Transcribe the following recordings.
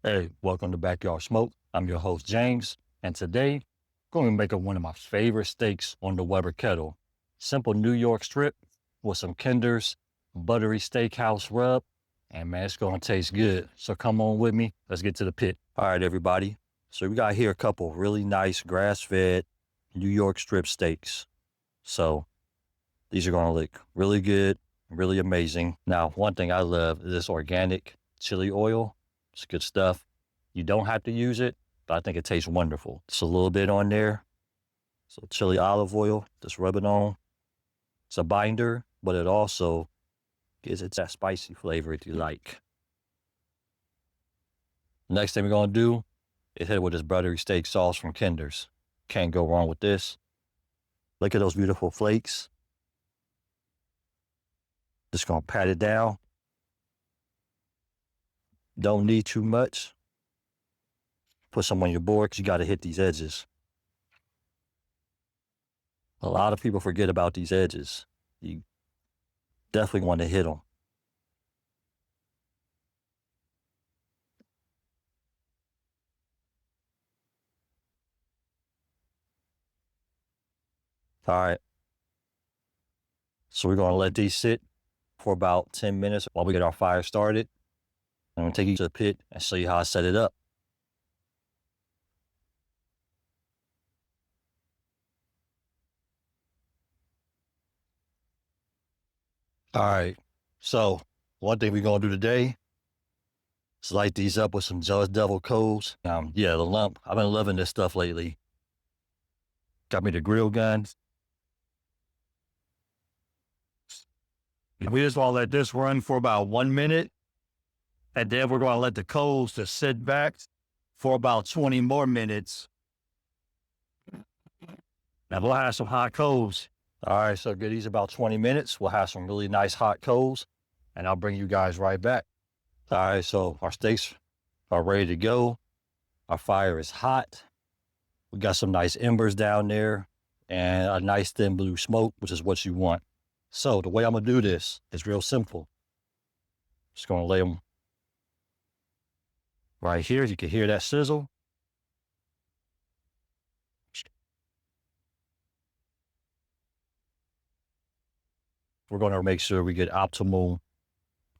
Hey, welcome to Backyard Smoke. I'm your host, James, and today I'm going to make up one of my favorite steaks on the Weber Kettle. Simple New York strip with some Kinders, Buttery Steakhouse rub, and man, it's going to taste good. So come on with me. Let's get to the pit. All right, everybody. So we got here a couple really nice grass-fed New York strip steaks. So these are going to look really good, really amazing. Now, one thing I love is this organic chili oil. It's good stuff. You don't have to use it, but I think it tastes wonderful. Just a little bit on there. So chili olive oil, just rub it on. It's a binder, but it also gives it that spicy flavor if you like. Next thing we're going to do is hit it with this buttery steak sauce from Kinder's. Can't go wrong with this. Look at those beautiful flakes. Just going to pat it down. Don't need too much. Put some on your board because you got to hit these edges. A lot of people forget about these edges. You definitely want to hit them. All right. So we're going to let these sit for about 10 minutes while we get our fire started. I'm going to take you to the pit and show you how I set it up. All right. So one thing we're going to do today is light these up with some Judge Devil coals. Yeah, the lump. I've been loving this stuff lately. Got me the grill gun. We just want to let this run for about 1 minute. And then we're going to let the coals just sit back for about 20 more minutes. Now we'll have some hot coals. All right, so get these about 20 minutes. We'll have some really nice hot coals, and I'll bring you guys right back. All right, so our steaks are ready to go. Our fire is hot. We got some nice embers down there and a nice thin blue smoke, which is what you want. So the way I'm gonna do this is real simple. Just gonna lay them right here. You can hear that sizzle. We're gonna make sure we get optimal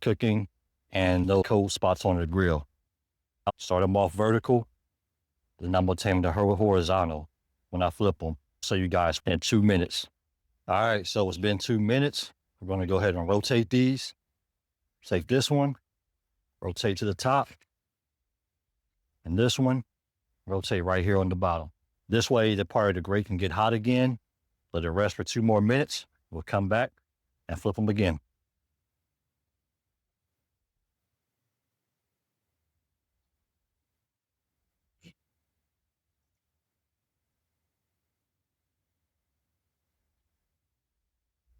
cooking and no cold spots on the grill. I'll start them off vertical, then I'm gonna take them to horizontal when I flip them. So you guys in 2 minutes. All right, so it's been 2 minutes. We're gonna go ahead and rotate these. Take this one, rotate to the top, and this one, rotate right here on the bottom. This way, the part of the grate can get hot again. Let it rest for 2 more minutes. We'll come back and flip them again.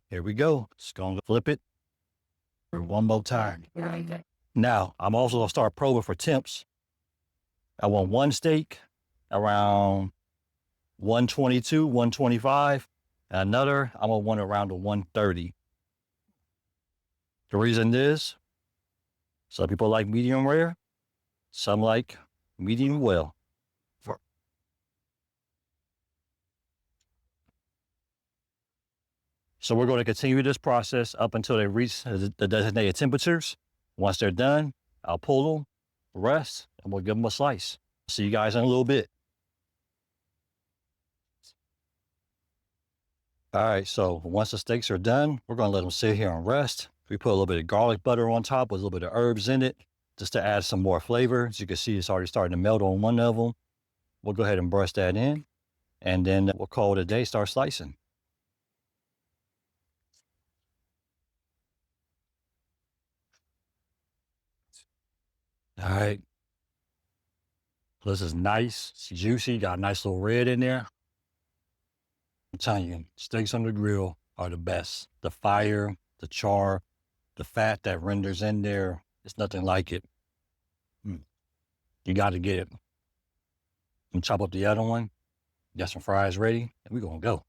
Here we go. Just gonna flip it for one more time. Now, I'm also gonna start probing for temps. I want one steak around 122, 125, and another, I'm gonna want around the 130. The reason is, some people like medium rare, some like medium well. So we're going to continue this process up until they reach the designated temperatures. Once they're done, I'll pull them, rest, and we'll give them a slice. See you guys in a little bit. All right, so once the steaks are done, we're going to let them sit here and rest. We put a little bit of garlic butter on top with a little bit of herbs in it, just to add some more flavor. As you can see, it's already starting to melt on one of them. We'll go ahead and brush that in, and then we'll call it a day, start slicing. All right. This is nice, it's juicy, got a nice little red in there. I'm telling you, steaks on the grill are the best. The fire, the char, the fat that renders in there, it's nothing like it. You got to get it. And chop up the other one, got some fries ready, and we're going to go.